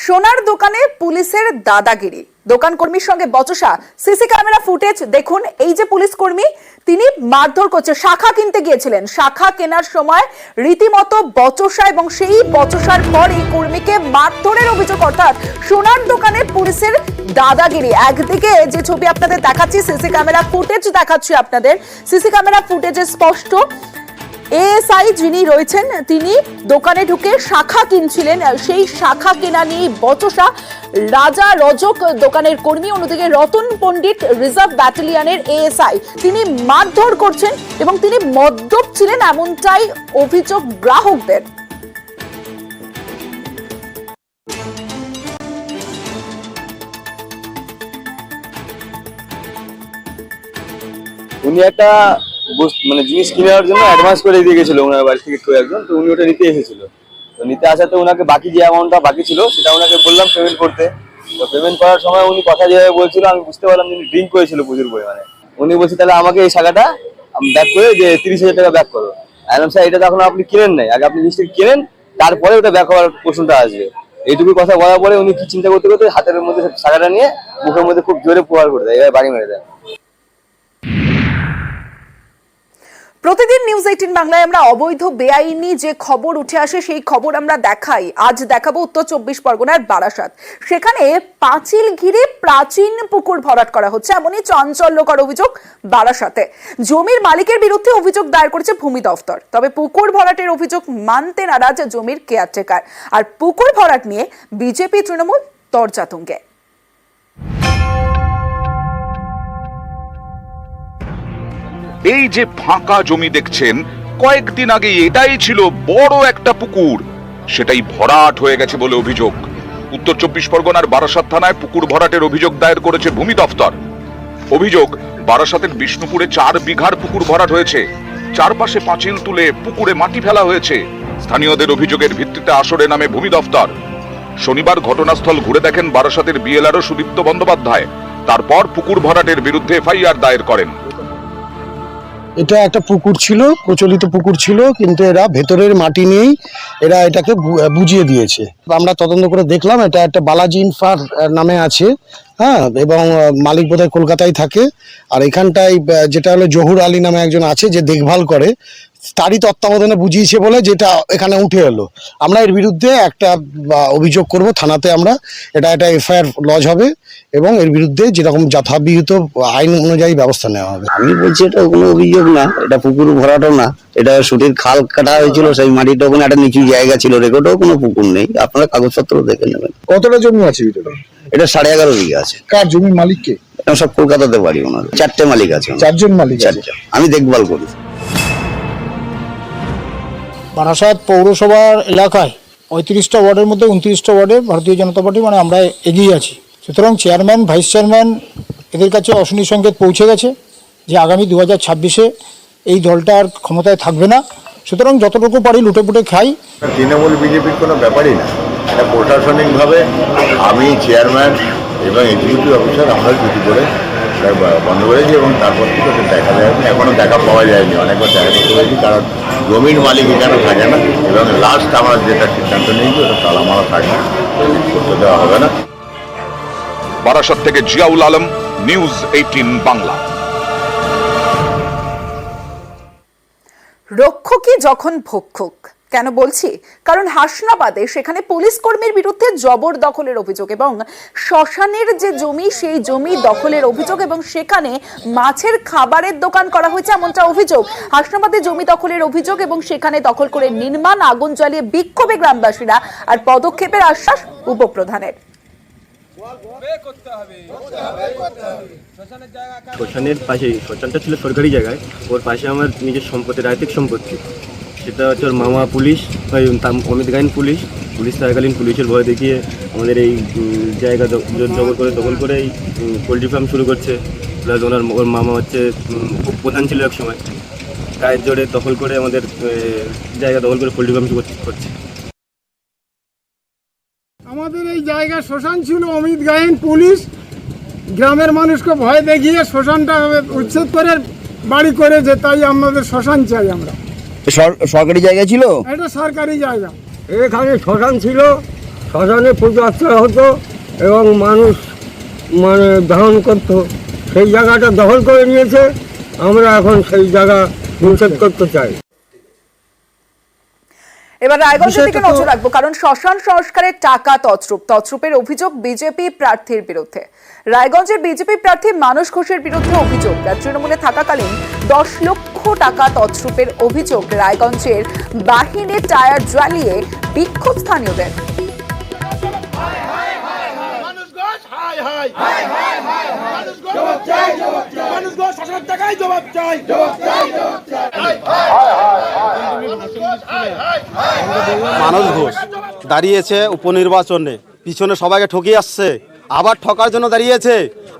সোনার দোকানে পুলিশের দাদাগিরি, দোকান কর্মীর সঙ্গে বচসা। সিসি ক্যামেরা ফুটেজ দেখুন। এই যে পুলিশ কর্মী, তিনি মারধর করছে। শাখা কিনতে গিয়েছিলেন, শাখা কেনার সময় রীতিমতো বচসা এবং সেই বচসার পর এই কর্মীকে মারধরের অভিযোগ। অর্থাৎ সোনার দোকানে পুলিশের দাদাগিরি। একদিকে যে ছবি আপনাদের দেখাচ্ছি, সিসি ক্যামেরা ফুটেজ দেখাচ্ছি আপনাদের, সিসি ক্যামেরা ফুটেজে স্পষ্ট এএসআই যিনি রয়েছেন তিনি দোকানে ঢুকে শাখা কিনছিলেন, সেই শাখা কেনা নিয়ে বচসা। রাজা রজক দোকানের কর্মী, অন্যদিকে রতন পণ্ডিত রিজার্ভ ব্যাটালিয়নের এএসআই, তিনি মারধর করছেন এবং তিনি মদ্যপ ছিলেন, এমনটাই অভিযোগ গ্রাহকদের। উনি একটা মানে জিনিস কেনার জন্য অ্যাডভান্স করে দিয়ে গেছিল ওনার বাড়ি থেকে কেউ একজন, তো উনি ওটা নিতে এসেছিল। তো নিতে আসাতে ওনাকে বাকি যে অ্যামাউন্টটা বাকি ছিল সেটা ওনাকে বললাম পেমেন্ট করতে। তো পেমেন্ট করার সময় উনি কথা যেভাবে বলছিল আমি বুঝতে পারলাম যে উনি ড্রিঙ্ক করেছিল প্রচুর পরিমাণে। উনি বলছে তাহলে আমাকে এই শাখাটা ব্যাক করে যে 30,000 টাকা ব্যাক করো। আইলাম স্যার এটা তো এখন আপনি কিনেন নাই, আগে আপনি জিনিসটা কিনেন তারপরে ওটা ব্যাক হওয়ার প্রশ্নটা আসবে। এইটুকু কথা বলার পরে উনি কি চিন্তা করতে করতে হাতের মধ্যে শাখাটা নিয়ে মুখের মধ্যে খুব জোরে প্রহার করে দেয়, এবার বাড়ি মেরে দেয়। প্রতিদিন নিউজ 18 বাংলায় আমরা অবৈধ বেআইনি যে খবর উঠে আসে সেই খবর আমরা দেখাই। আজ দেখাবো উত্তর 24 পরগনার বারাসাত। সেখানে পাঁচিল ঘিরে প্রাচীন পুকুর ভরাট করা হচ্ছে, এমনই চাঞ্চল্যকর অভিযোগ বারাসাতে। জমির মালিকের বিরুদ্ধে অভিযোগ দায়ের করেছে ভূমি দফতর। তবে পুকুর ভরাটের অভিযোগ মানতে নারাজ জমির কেয়ারটেকার। আর পুকুর ভরাট নিয়ে বিজেপি তৃণমূল তর্জাতুঙ্গে। এই যে ফাঁকা জমি দেখছেন, কয়েকদিন আগে এটাই ছিল বড় একটা পুকুর, সেটাই ভরাট হয়ে গেছে বলে অভিযোগ। উত্তর 24 পরগনার বারাসাত থানায় পুকুর ভরাটের অভিযোগ দায়ের করেছে ভূমি দফতর। অভিযোগ, বারাসাতের বিষ্ণুপুরে 4 বিঘার পুকুর ভরাট হয়েছে। চারপাশে পাঁচিল তুলে পুকুরে মাটি ফেলা হয়েছে। স্থানীয়দের অভিযোগের ভিত্তিতে আসরে নামে ভূমি দফতর। শনিবার ঘটনাস্থল ঘুরে দেখেন বারাসাতের বিএলআরও সুদীপ্ত বন্দ্যোপাধ্যায়। তারপর পুকুর ভরাটের বিরুদ্ধে এফআইআর দায়ের করেন। এটা একটা পুকুর ছিল, প্রচলিত পুকুর ছিল, কিন্তু এরা ভেতরের মাটি নিয়েই এরা এটাকে বুঝিয়ে দিয়েছে। আমরা তদন্ত করে দেখলাম এটা একটা বালাজি ইনফার নামে আছে, হ্যাঁ, এবং মালিক বোধহয় কলকাতায় থাকে। আর এখানটায় যেটা হলো জহুর আলী নামে একজন আছে যে দেখভাল করে, তারই তত্ত্বাবধানে বুঝিয়েছে বলে যেটা এখানে উঠে এলো। আমরা এর বিরুদ্ধে একটা অভিযোগ করব থানাতে। আমরা এটা এফআইআর লজ হবে এবং এর বিরুদ্ধে যেরকম যথাবিহিত আইন অনুযায়ী ব্যবস্থা নেওয়া হবে। আমি বলছি এটা কোনো অভিযোগ না, এটা পুকুর ভরাটও না, এটা সুটির খাল কাটা হয়েছিল, সেই মাটিটা ওখানে একটা নিচু জায়গা ছিল, রেকর্ডও কোনো পুকুর নেই। আপনারা কাগজপত্র দেখে নেবেন। কতটা জমি আছে ভিতরে? এটা 11.5 বিঘা আছে। কার জমির মালিক কে? সব কলকাতাতে বাড়ি ওনার। 4টে মালিক আছে। 4জন মালিক? 4জন। আমি দেখভাল করি। বারাসাত পৌরসভার এলাকায় 35টা ওয়ার্ডের মধ্যে 29টা ওয়ার্ডে ভারতীয় জনতা পার্টি আমরা এগিয়ে আছি। সুতরাং চেয়ারম্যান, ভাইস চেয়ারম্যান এদের কাছে অশনি সংকেত পৌঁছে গেছে যে আগামী 2026-এ এই দলটা আর ক্ষমতায় থাকবে না। সুতরাং যতটুকু পারি লুটেপুটে খাই। তৃণমূল বিজেপির কোনো ব্যাপারই না, এটা প্রশাসনিকভাবে আমি চেয়ারম্যান এবং এক্সিকিউটিভ অফিসার আমরা ডিউটি করে বন্ধ করেছি এবং তারপর থেকে ওদের দেখা যায়নি, এখনও দেখা পাওয়া যায়নি। অনেকবার দেখা করতে হয়েছি, কারণ জমির মালিক এখানে থাকে না এবং লাস্ট আমরা যেটা সিদ্ধান্ত নিয়েছি ওটা তালা মারা থাকবে, করতে দেওয়া হবে না। বারাসাত থেকে জিয়াউল আলম, নিউজ 18 বাংলা। রক্ষকই যখন ভক্ষক, কেন বলছি? কারণ হাসনাবাদে সেখানে পুলিশ কর্মীর বিরুদ্ধে জবরদখলের অভিযোগ এবং শ্মশানের যে জমি সেই জমি দখলের অভিযোগ এবং সেখানে মাছের খাবারের দোকান করা হয়েছে এমনটা অভিযোগ। হাসনাবাদে জমি দখলের অভিযোগ এবং সেখানে দখল করে নির্মাণ আগুন জ্বালিয়ে বিক্ষোভে গ্রামবাসীরা, আর পদক্ষেপের আশ্বাস উপপ্রধানের। শ্মশানের পাশেই, শ্মশানটা ছিল সরকারি জায়গায়, ওর পাশে আমার নিজের সম্পত্তি, রায়তিক সম্পত্তি। সেটা হচ্ছে ওর মামা পুলিশ, অমিত গাইন পুলিশ থাকাকালীন পুলিশের ভয় দেখিয়ে আমাদের এই জায়গা দখল করে এই পোলট্রি ফার্ম শুরু করছে। প্লাস ওর মামা হচ্ছে প্রধান ছিল এক সময়, গায়ের জোরে দখল করে আমাদের জায়গা দখল করে পোলট্রি ফার্ম করছে। আমাদের এই জায়গা শ্মশান ছিল, অমিত গাইন পুলিশ গ্রামের মানুষকে ভয় দেখিয়ে শ্মশানটা উচ্ছেদ করে বাড়ি করেছে, তাই আমাদের শ্মশান চাই। আমরা সরকারি জায়গা ছিল, এটা সরকারি জায়গা। এখানে শ্মশান ছিল, শ্মশানে পুজো অর্চনা হতো এবং মানুষ মানে দহন করতো, সেই জায়গাটা দখল করে নিয়েছে। আমরা এখন সেই জায়গা নিষেধ করতে চাই। এবার রায়গঞ্জের দিকে নজর রাখবো, কারণ শ্মশান সংস্কারের টাকা তছরূপের অভিযোগ বিজেপি প্রার্থীর বিরুদ্ধে। রায়গঞ্জের বিজেপি প্রার্থী মানস ঘোষের বিরুদ্ধে অভিযোগ, তৃণমূলে থাকাকালীন 10 লক্ষ টাকা তছরূপের অভিযোগ। রায়গঞ্জের বাহিনী টায়ার জ্বালিয়ে বিক্ষোভ স্থানীয়দের। মানস ঘোষ দাঁড়িয়েছে উপনির্বাচনে, পিছনে সবাইকে ঠকিয়ে আসছে, আবার ঠকার জন্য দাঁড়িয়েছে।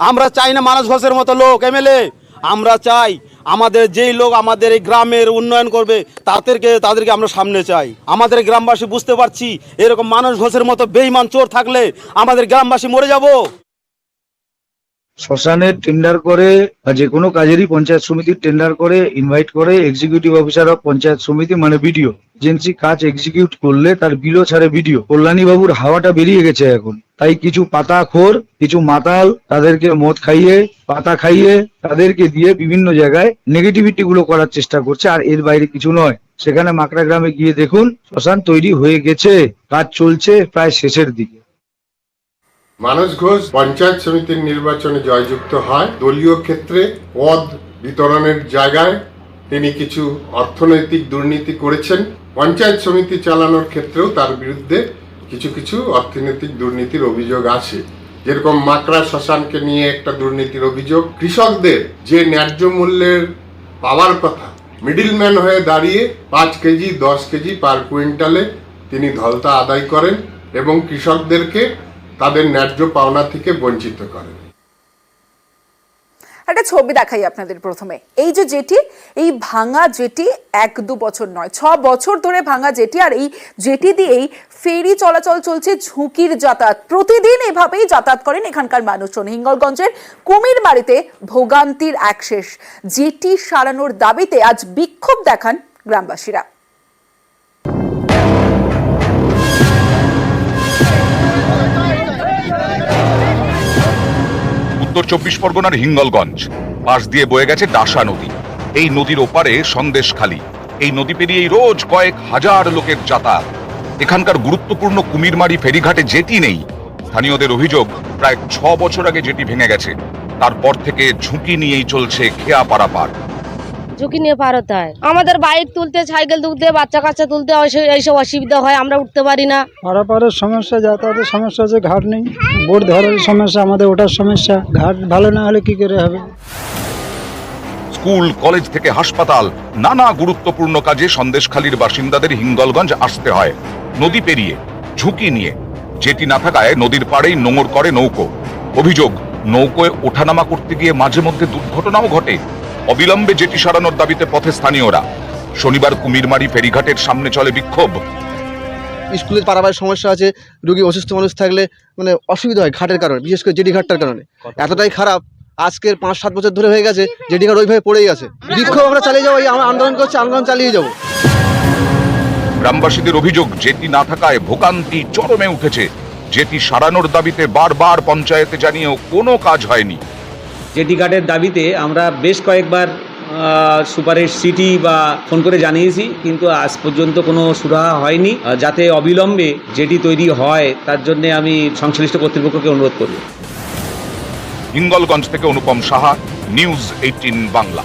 আমরা চাই না মানস ঘোষের মতো লোক এমএলএ। আমরা চাই আমাদের যেই লোক আমাদের এই গ্রামের উন্নয়ন করবে তাদেরকে আমরা সামনে চাই। আমাদের গ্রামবাসী বুঝতে পারছি এরকম মানস ঘোষের মতো বেঈমান চোর থাকলে আমাদের গ্রামবাসী মরে যাব। শ্মশানের টেন্ডার করে বা যে কোনো কাজেরই পঞ্চায়েত সমিতির টেন্ডার করে ইনভাইট করে এক্সিকিউটিভ অফিসার অফ পঞ্চায়েত সমিতি মানে বিডিও এজেন্সি কাজ এক্সিকিউট করলে তার বিলও ছাড়ে বিডিও। কল্যাণী বাবুর হাওয়াটা বেরিয়ে গেছে এখন, তাই কিছু পাতাখোর, কিছু মাতাল তাদেরকে মদ খাইয়ে, পাতা খাইয়ে তাদেরকে দিয়ে বিভিন্ন জায়গায় নেগেটিভিটি গুলো করার চেষ্টা করছে, আর এর বাইরে কিছু নয়। সেখানে মাকড়া গ্রামে গিয়ে দেখুন শ্মশান তৈরি হয়ে গেছে, কাজ চলছে প্রায় শেষের দিকে। মানস ঘোষ পঞ্চায়েত সমিতির নির্বাচনে জয়যুক্ত হয়। দলীয় ক্ষেত্রে পদ বিতরণের জায়গায় তিনি কিছু অর্থনৈতিক দুর্নীতি করেছেন। পঞ্চায়েত সমিতি চালানোর ক্ষেত্রেও তার বিরুদ্ধে কিছু কিছু অর্থনৈতিক দুর্নীতির অভিযোগ আছে। যেরকম মাকড়া শ্মশানকে নিয়ে একটা দুর্নীতির অভিযোগ। কৃষকদের যে ন্যায্য মূল্যের পাওয়ার কথা, মিডিলম্যান হয়ে দাঁড়িয়ে 5 কেজি 10 কেজি পার কুইন্টালে তিনি ধলতা আদায় করেন এবং কৃষকদেরকে তাদের ন্যায্য পাওনা থেকে বঞ্চিত করেন। একটা ছবি দেখাই আপনাদের প্রথমে। এই যে জেটি, এই ভাঙা জেটি 1-2 বছর নয়, 6 বছর ধরে ভাঙা জেটি। আর এই জেটি দিয়েই ফেরি চলাচল চলছে, ঝুঁকির যাতায়াত। প্রতিদিন এভাবেই যাতায়াত করেন এখানকার মানুষজন। হিঙ্গলগঞ্জের কুমিরমারিতে ভোগান্তির এক শেষ। জেটি সারানোর দাবিতে আজ বিক্ষোভ দেখান গ্রামবাসীরা। উত্তর 24 পরগনার হিঙ্গলগঞ্জ পাশ দিয়ে বয়ে গেছে ডাসা নদী। এই নদীর ওপারে সন্দেশখালী। এই নদী পেরিয়েই রোজ কয়েক হাজার লোকের যাতায়াত। এখানকার গুরুত্বপূর্ণ কুমিরমারি ফেরিঘাটে জেটি নেই। স্থানীয়দের অভিযোগ, প্রায় 6 বছর আগে জেটি ভেঙে গেছে। তারপর থেকে ঝুঁকি নিয়েই চলছে খেয়া পারাপার। ঝুঁকি নিয়ে পার হতে হয়। আমাদের বাইক তুলতে, সাইকেল তুলতে, বাচ্চা কাচ্চা তুলতে এইসব অসুবিধা হয়, আমরা উঠতে পারি না। পারাপারের সমস্যা, যাতায়াতের সমস্যা আছে, ঘাট নেই, বোট ধরার সমস্যা, আমাদের ওঠার সমস্যা। ঘাট ভালো না হলে কি করে হবে? স্কুল, কলেজ থেকে হাসপাতাল, নানা গুরুত্বপূর্ণ কাজে সন্দেশখালীর বাসিন্দাদের হিঙ্গলগঞ্জ আসতে হয় নদী পেরিয়ে, ঝুঁকি নিয়ে। জেটি না থাকায় নদীর পাড়েই নোঙর করে নৌকো। অভিযোগ, নৌকোয় ওঠানামা করতে গিয়ে মাঝে মধ্যে দুর্ঘটনাও ঘটে। অবিলম্বে জেটি সারানোর দাবিতে পথে স্থানীয়রা। শনিবার কুমিরমারি ফেরিঘাটের সামনে চলে বিক্ষোভ। স্কুলের পারাপারের সমস্যা আছে, রোগী অসুস্থ মানুষ থাকলে মানে অসুবিধা হয় ঘাটের কারণে, বিশেষ করে জেটি ঘাটটার কারণে। এতটাই খারাপ, আজকের 5-7 বছর ধরে হয়ে গেছে জেটি ঘাট ওইভাবে পড়েই গেছে। বিক্ষোভ আমরা চালিয়ে যাবো, আমরা আন্দোলন করছি, আন্দোলন চালিয়ে যাবো। গ্রামবাসীদের অভিযোগ, জেটি না থাকায় ভোগান্তি চরমে উঠেছে। জেটি সারানোর দাবিতে বারবার পঞ্চায়েতে জানিয়েও কোনো কাজ হয়নি। জেটি ঘাটের দাবিতে আমরা বেশ কয়েকবার সুপারের সিটি বা ফোন করে জানিয়েছি, কিন্তু আজ পর্যন্ত কোনো সুরাহা হয়নি। যাতে অবিলম্বে জেটি তৈরি হয় তার জন্য আমি সংশ্লিষ্ট কর্তৃপক্ষকে অনুরোধ করব। হিঙ্গলগঞ্জ থেকে অনুপম সাহা, নিউজ 18 বাংলা।